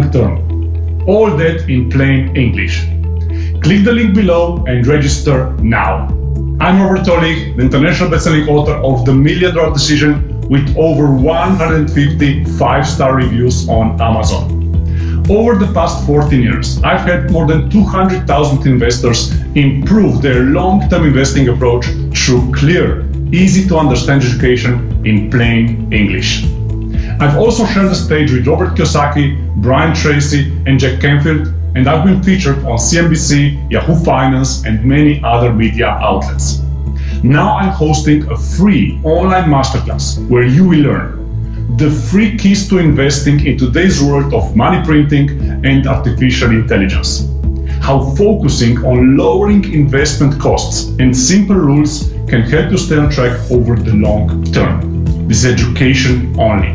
long term. All that in plain English. Click the link below and register now. I'm Robert Tolik, the international best-selling author of The $1 Million Decision with over 150 5-star reviews on Amazon. Over the past 14 years, I've helped more than 200,000 investors improve their long-term investing approach through clear, easy-to-understand education in plain English. I've also shared the stage with Robert Kiyosaki, Brian Tracy, and Jack Canfield, and I've been featured on CNBC, Yahoo Finance, and many other media outlets. Now I'm hosting a free online masterclass where you will learn the 3 keys to investing in today's world of money printing and artificial intelligence. How focusing on lowering investment costs and simple rules can help you stay on track over the long term. This is education only.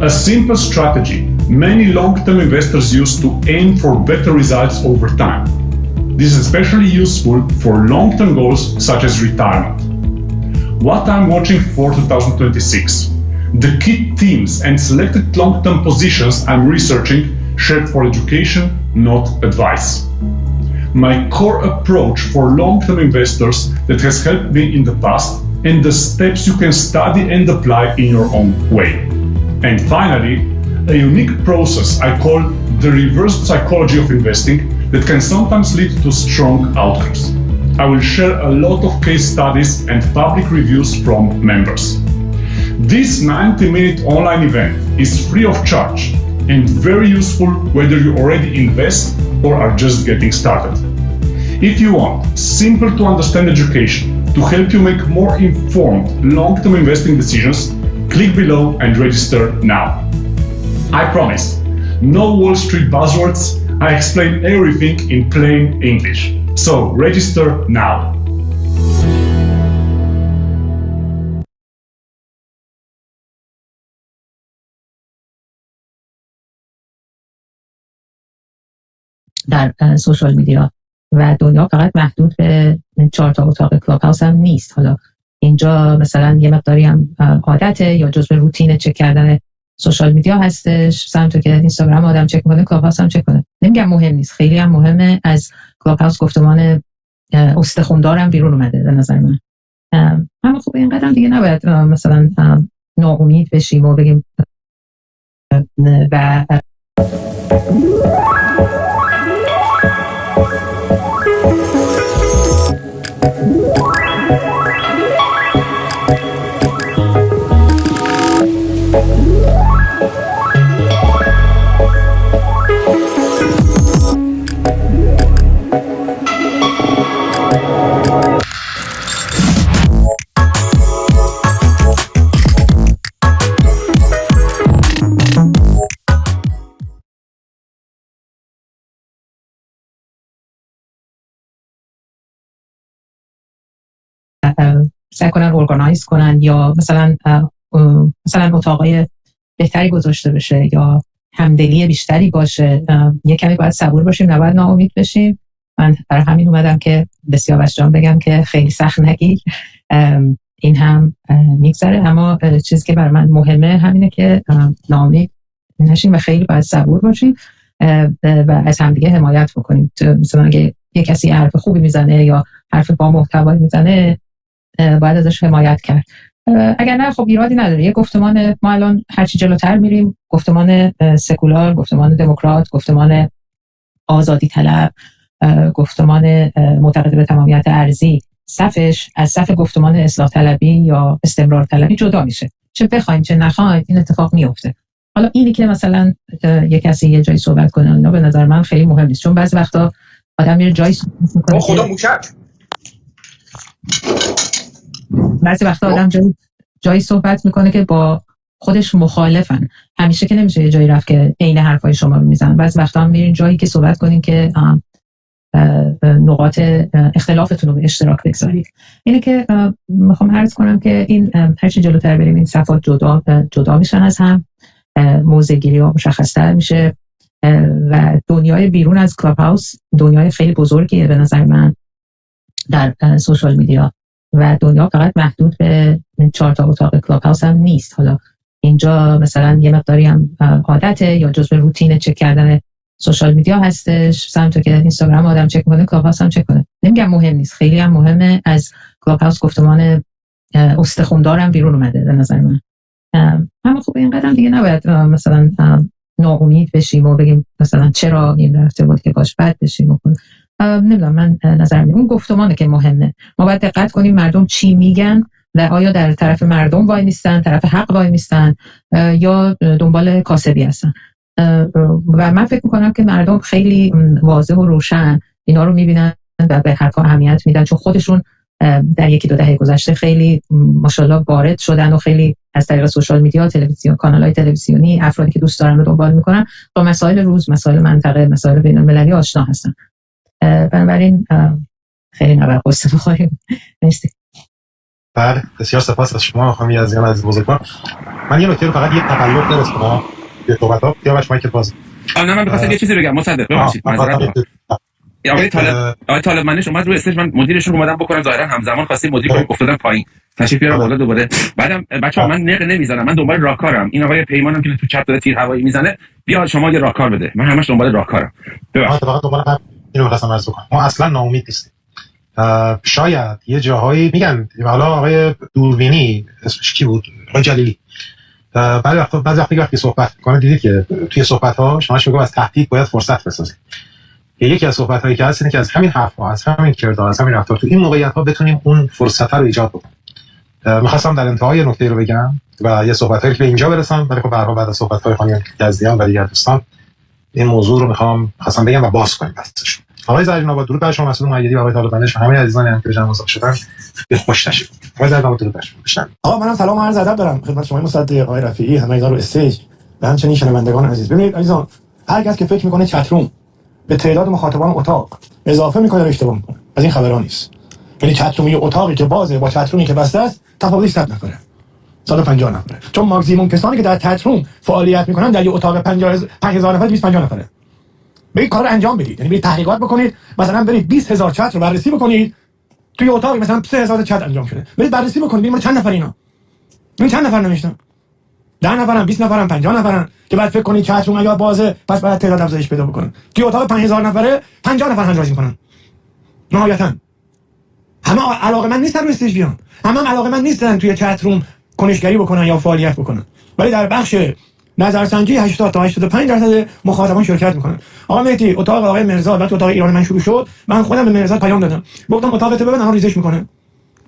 A simple strategy many long-term investors use to aim for better results over time. This is especially useful for long-term goals such as retirement. What I'm watching for 2026. The key themes and selected long-term positions I'm researching shared for education, not advice. My core approach for long-term investors that has helped me in the past and the steps you can study and apply in your own way. And finally, a unique process I call the reverse psychology of investing that can sometimes lead to strong outcomes. I will share a lot of case studies and public reviews from members. This 90-minute online event is free of charge and very useful whether you already invest or are just getting started. If you want simple to understand education to help you make more informed long-term investing decisions, click below and register now. I promise, no Wall Street buzzwords, I explain everything in plain English. So register now. در سوشال میدیا و دنیا فقط محدود به 4 تا اتاق کلاب هاوس هم نیست. حالا اینجا مثلا یه مقداری هم عادته یا جزء روتین چک کردن سوشال میدیا هستش. مثلا تو که اینستاگرام آدم چک میکنه، کلاب هاوس هم چک کنه. نمیگم مهم نیست، خیلی هم مهمه. از کلاب هاوس گفتمان استخوندارم بیرون اومده به نظر من. اما خب اینقدر دیگه نباید مثلا ناامید بشیم و بگیم و سعی کنن ارگانایز کنن یا مثلا اتاقای بهتری گذاشته بشه یا همدلی بیشتری باشه. یه کمی باید صبور باشیم، نباید ناامید بشیم. من برای همین اومدم که به سیاوش جان بگم که خیلی سخت نگیر، این هم میگذره. اما چیزی که برای من مهمه همینه که ناامید نشیم و خیلی باید صبور باشیم و از همدیگه حمایت بکنیم. مثلا اگه یه کسی حرف خوبی میزنه یا حرف با محتوایی میزنه، باید ازش حمایت کرد. اگر نه خب ایرادی نداره. یه گفتمان، ما الان هرچی جلوتر میریم، گفتمان سکولار، گفتمان دموکرات، گفتمان آزادی طلب، گفتمان معتقد به تمامیت ارضی، صفش از صف گفتمان اصلاح طلبی یا استمرار طلبی جدا میشه. چه بخوایم چه نخوایم این اتفاق میفته. حالا اینی که مثلا یه کسی یه جایی صحبت کنه، اینا به نظر من خیلی مهم نیست، چون بعضی وقتا آدم میره جایی صحبت میکنه، خدا موکک، بعضی وقتا آدم جایی صحبت میکنه که با خودش مخالفن. همیشه که نمیشه یه جایی رفت که عین حرفای شما رو میزنن. بعضی وقتا هم میرین جایی که صحبت کنین که نقاط اختلافتون رو به اشتراک بگذارید. اینه که میخوام عرض کنم که این هرچی جلوتر بریم این صفات جدا میشن از هم، موضع گیری ها مشخص‌تر میشه و دنیای بیرون از کلاب هاوس دنیای خیلی بزرگیه به نظر من در سوشال میدیا و دنیا فقط محدود به 4 تا اتاق کلاب هاوس هم نیست. حالا اینجا مثلا یه مقداری هم عادته یا جزء روتین چک کردن سوشال میدیا هستش، همونطور که اینستاگرام آدم چک میکنه کلاب هاوس هم چک کنه. نمیگم مهم نیست، خیلی هم مهمه. از کلاب هاوس گفتمان استخوندارم بیرون اومده به نظر من. اما خب اینقدر دیگه نباید مثلا ناامید بشیم و بگیم مثلا چرا این رفته بود که کاش بد بشیم. نمیدونم، من نظرم اون گفتمانه که مهمه. ما باید دقت کنیم مردم چی میگن و آیا در طرف مردم وای میستن، طرف حق وای میستن یا دنبال کاسبی هستن. و من فکر میکنم که مردم خیلی واضح و روشن اینا رو میبینن و به حرفا اهمیت میدن، چون خودشون در یکی دو دهه گذشته خیلی ماشاءالله وارد شدن و خیلی از طریق سوشال میدیا، تلویزیون، کانال‌های تلویزیونی، افرادی که دوست دارن رو دنبال میکنن با مسائل روز، مسائل منطقه، مسائل بین‌المللی آشنا هستن. بنابراین خیلی نباید قصه بخوریم. مرسی. بله، بسیار سپاس از شما خانم یزدیان عزیز بزرگوار. من یه نکته رو فقط یه تقلب درست کنم به صحبت‌ها سیاوش مایک باز. نه من می‌خواستم یه چیزی بگم. مصدق ببخشید معذرت. آقای طالب منش اومد روی استیج، من مدیرشون اومدم بکنم، ظاهرا همزمان خواستیم مدیر رو افتادم پایین. تشریف بیارم بالا دوباره. بعدم بچه‌ها من نق نمیزنم، من دنبال راهکارم. این آقای پیمانم که تو چت داره تیر هوایی میزنه، بیا شما یه راهکار بده. من همش دنبال راهکارم. ببخشید. فقط دنبال اینو می‌خواستم عرض کنم. ما اصلا ناامید نیستیم. شاید یه جاهایی میگن حالا آقای دوربینی اسمش کی بود؟ آقای جلیلی. بعضی وقتی صحبت می‌کنه دیدید که توی صحبت‌ها شماش میگه از تهدید باید فرصت بسازید. یکی از صحبت‌هایی که هست اینه که از همین حرف‌ها، از همین کردار، از همین رفتار تو این موقعیت‌ها بتونیم اون فرصت رو ایجاد بکنیم. می‌خواستم در انتهای نکته رو بگم و یه صحبتایی که به اینجا برسم، ولی خب به هر حال بعد از صحبت‌های خانم یزدیان و دیگر دوستان این موضوع رو خواستم بگم و باز کنیم بحثش. آقای زرین آباد، درود بر شما. مسئول مؤیدی آقای طالب بندش همه عزیزانی هم که به جمع مصاحبه شدن به خوش تشریف. آقای زرین آباد، درود بر شما. آقا منم سلام و عرض ادب دارم خدمت شما مصدق، آقای رفیعی، همه اینا رو استیج و همچنین شنوندگان عزیز. ببینید عزیزان، هر کس که فکر میکنه چتروم به تعداد مخاطبان اتاق اضافه میکنه اشتباه میکنه. از این خبرا نیست. یعنی چترومی اتاقی که بازه با چترومی که بسته است تفاوتی 100 نفره، 150 نفره. چون ماکسیمم کسانی که در چتروم فعالیت میکنن در یه اتاق 5000 نفر 250 نفره. برید کار رو انجام بدید، یعنی برید تحقیقات بکنید، مثلا برید 20000 چت رو بررسی بکنید، توی اتاقی مثلا 3000 چت انجام شده، برید بررسی بکنید ببینید چند نفر اینا، ببین چند نفر نوشتن، 10 نفرن، 20 نفرن، 50 نفرن، که بعد فکر کنید چت روم یا بازه پس باید تعداد افزایش پیدا بکنه. توی اتاق 5000 نفره 50 نفر هندراج میکنن. نهایتا همه علاقه‌مند نیستن روی استیج بیان، همه علاقه‌مند نیستن توی چت روم کنشگری بکنن یا فعالیت بکنن، ولی در بخش نظرسنجی 80 تا 85% مخاطبان شرکت میکنن. آقا مهدی، اتاق آقای مرزا وقتی اتاق ایران من شروع شد، من خودم به مرزا پیام دادم، گفتم اتاقت ببین الان ریزش میکنه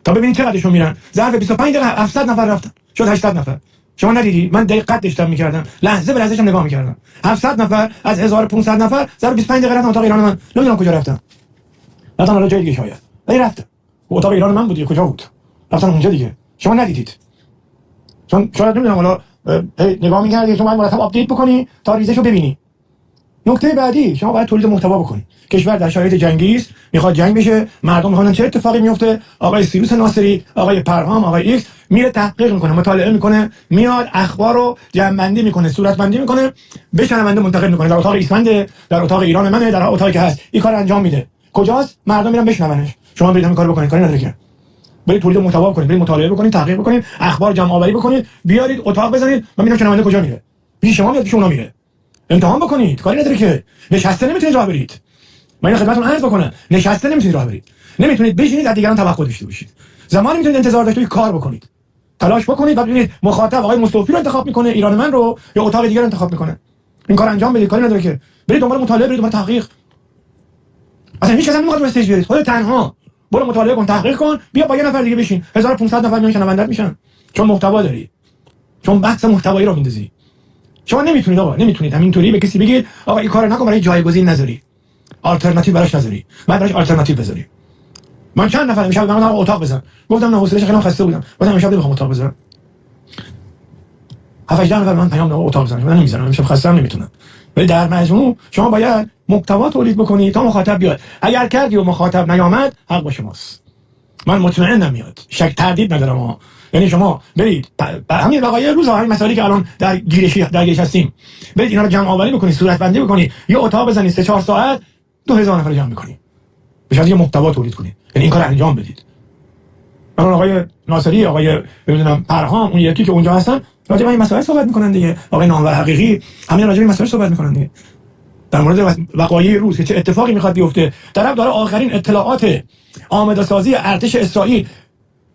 تا ببینید چقدرشون میرن. ظرف 25 دقیقه 700 نفر رفتن، شد 800 نفر. شما ندیدی؟ من دقت داشتم میکردم، لحظه به لحظه‌ام نگاه میکردم. 700 نفر از 1500 نفر ظرف 25 دقیقه رفتن اتاق ایران من. نمیدونم کجا رفتن. رفتن حالا جای دیگه شاید. ولی رفتن. اتاق ایران من بود، کجا بود؟ رفتن اونجا دیگه. شما ندیدید. چون شاید نمیدونم حالا نگاه می‌کردی، شما باید مرتب آپدیت بکنی تا ریزشو ببینی. نکته بعدی، شما باید تولید محتوا بکنی. کشور در شرایط جنگی است، میخواد جنگ بشه، مردم میخوان چه اتفاقی میفته. آقای سیروس ناصری، آقای پرهام، آقای ایکس میره تحقیق میکنه، مطالعه میکنه، میاد اخبار رو جمع‌بندی میکنه، صورتبندی میکنه، به شنونده منتقل میکنه. در اتاق ایسلند، در اتاق ایران منه، در اتاقی که هست این کار انجام میده. کجاست؟ مردم میرن بشنونش. شما برید همین کارو بکنید، کاری نداره که. برید تولید محتوا کنید، برید مطالعه بکنید، تحقیق بکنید، اخبار جمع آوری بکنید، بیارید اتاق بزنید و ببینید شنونده کجا میره. پیش شما میاد که اونها میره. امتحان بکنید، کاری نداره که. نشسته نمیتونید راه برید. من این خدمتتون عرض بکنم، نشسته نمیتونید راه برید. نمیتونید بشینید از دیگران توقع داشته باشید. زمانی میتونید انتظار داشته باشید کار بکنید. تلاش بکنید و ببینید مخاطب آقای مصطفی رو انتخاب میکنه، ایران من رو، یا اتاق دیگر انتخاب میکنه. این کار انجام بدید، کاری نداره که. برید دنبال مطالعه، برید دنبال تحقیق. اصلا هیچ کسی نمیخواد رو استیج بیارید. خودت تنها برو مطالعه کن، تحقیق کن، بیا با یه نفر دیگه بشین. 1500 نفر میان شنونده میشن. چون محتوا داری. چون بحث محتوایی رو میندازی. شما نمیتونید آقا، نمیتونید همینطوری به کسی بگید آقا این کارو نکن، برای جایگزین نذاری، آلترناتیو براش نذاری، بعد براش آلترناتیو بذاری. من چند نفر میشم من اتاق بزنم، گفتم نه حوصله‌اش خیلی خسته بودم، گفتم امشب نمیخوام اتاق بزنم. 7 نفر من پیام دادن اتاق بزنم، من نمیذارم، امشب خسته‌ام نمیتونم. ولی در مجموع شما باید محتوا تولید بکنی تا مخاطب بیاد. اگر کردی و مخاطب نیامد، حق با شماست. من مطمئنم میاد، شک تردید ندارم. یعنی شما برید همین بقایای روز همین مسائلی که الان در گیرش هستیم، برید اینا رو جمع آوری بکنید، صورت بندی بکنید، یه اتاق بزنید 3-4 ساعت 2000 نفر جمع می‌کنید. به شرطی که محتوا تولید کنید، یعنی این کارو انجام بدید. الان آقای ناصری، آقای نمیدونم پرهام، اون یکی که اونجا هستن، راجع به این مسائل صحبت میکنن دیگه. آقای نامور حقیقی همین راجع به این مسائل صحبت میکنن دیگه، در مورد وقایع روز که چه اتفاقی میخواد بیفته. طرف داره آخرین اطلاعات آماده سازی ارتش اسرائیل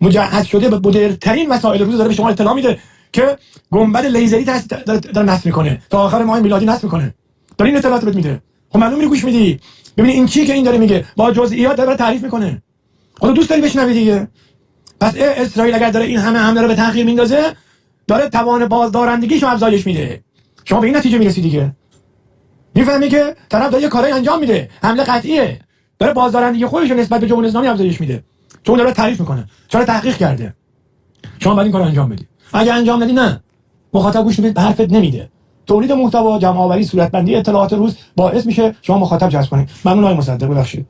مجهز شده به مدرن‌ترین وسایل روز داره به شما اطلاع میده که گنبد لیزری داره نصب میکنه، تا آخر ماه میلادی نصب میکنه. داره این اطلاعات بهت میده. خب معلوم میره گوش میدی، ببینی این چیه که این داره میگه، با جزئیات داره تعریف میکنه. خودت دوست داری بشنوی دیگه. پس اسرائیل اگر داره این همه حمله رو به تأخیر میندازه، داره توان بازدارندگیشو افزایش میده. شما به این نتیجه میرسی دیگه. میفهمی که طرف داره یه کاری انجام میده، حمله قطعیه، داره بازدارندگی خودش رو نسبت به جمهوری اسلامی افزایش میده، چون داره تعریف میکنه، چون تحقیق کرده. شما باید این کارو انجام بدی. اگه انجام ندی نه، مخاطب گوش به حرفت نمیده. تولید محتوا، جمع آوری، صورتبندی اطلاعات روز باعث میشه شما مخاطب جذب کنید. ممنون آقای مصدق، ببخشید.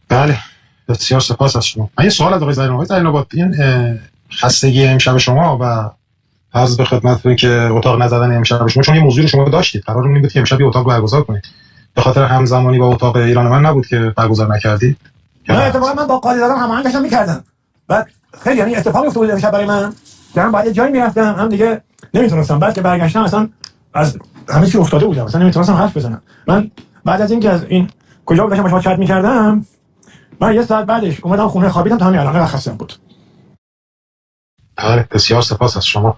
بله، بسیار سپاس از شما. من یه سوال از آقای زین‌آباد، این خستگی امشب شما و عرض به خدمتتون که اتاق نزدن امشب شما، چون یه موضوعی رو شما داشتید، قرار بود که امشب یه اتاق برگزار کنید، به خاطر همزمانی با اتاق ایران من نبود که برگزار نکردید؟ نه، اتفاقا من با قاضی زادم هماهنگ داشتم می‌کردم. بعد خیلی یعنی اتفاقی افتاد امشب برای من که من باید جایی میرفتم، هم دیگه نمیتونستم. بعد که برگشتم اصلا از همه چی افتاده بودم، اصلا نمیتونستم حرف بزنم. من بعد از اینکه از این کجا داشتم با شما چت می‌کردم، من یه ساعت بعدش اومدم خونه خوابیدم تا همین الان خستم بود. بله، بسیار سپاس از شما.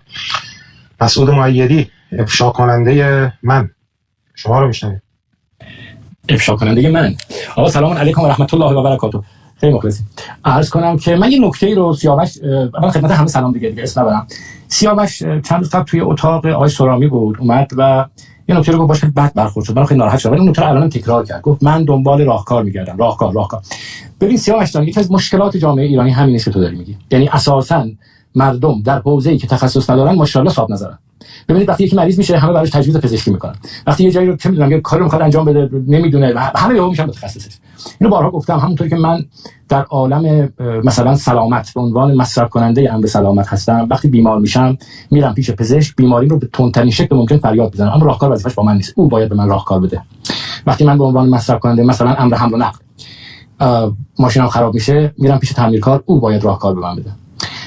مسعود مؤیدی، افشا کننده من، شما رو میشنوید. افشا کننده من. آقا سلام علیکم و رحمت الله و برکاته. خیلی مخلصیم. عرض کنم که من یه نکته‌ای رو سیاوش، اول خدمت همه سلام دیگه اسم نبرم. سیاوش چند روز قبل توی اتاق آقای سرامی بود، اومد و یه نکته رو گفت باشه بد برخورد شد. من خیلی ناراحت شدم. ولی اون نکته رو الان تکرار کرد. گفت من دنبال راهکار می‌گردم. راهکار. ببین سیاوش جان، یکی از مشکلات جامعه ایرانی همین است که تو داری میگی. یعنی اساساً مردم در حوزه‌ای که تخصص ندارن ماشاءالله صاحب نظرن. ببینید وقتی یکی مریض میشه همه براش تجویز پزشکی میکنن، وقتی یه جایی رو چه میدونم یه کاری رو میخواد انجام بده نمیدونه، همه یهو میشن متخصصش. اینو بارها گفتم، همونطوری که من در عالم مثلا سلامت به عنوان مصرف کننده امر سلامت هستم، وقتی بیمار میشم میرم پیش پزشک، بیماریم رو به تندترین شکل ممکن فریاد میزنم، اما راهکار وظیفش با من نیست، او باید به من راهکار بده. وقتی من به عنوان مصرف کننده مثلا امر حمل و نقل ماشینم خراب میشه، میرم پیش تعمیرکار، او باید راهکار به من بده.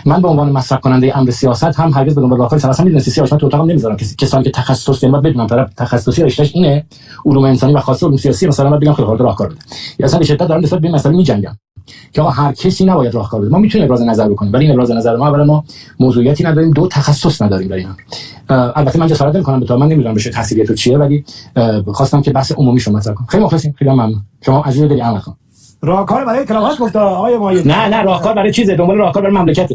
من به عنوان مصرف کننده امر سیاست هم هرگز به دنبال راهکار اصلا میدونستی سیاست تو اتاقم نمیذارم. کسانی که تخصص دارن بدونم طرف تخصصی رشتهش اینه، علوم انسانی و خاصه علوم سیاسی، مثلا من بگم خیلی راهکار بده. یا اصلا به شدت دارم نسبت به این مسئله میجنگم که آقا هر کسی نباید راهکار بده. ما میتونیم ابراز نظر بکنیم، ولی این ابراز نظر ما اولا ما موضوعیتی نداریم، دو تخصص نداریم در این. البته من جسارت نمی‌کنم به تو، من نمیدونم بشه تحصیلی تو چیه، ولی خواستم که بحث عمومی شما مطرح کنم. خیلی مخلصیم، خیلی ممنون. شما عزیز دلی احمد خان. راهکار برای کلاس گفت آقای مؤیدی. نه راهکار برای چیزه، دنبال راهکار برای مملکت.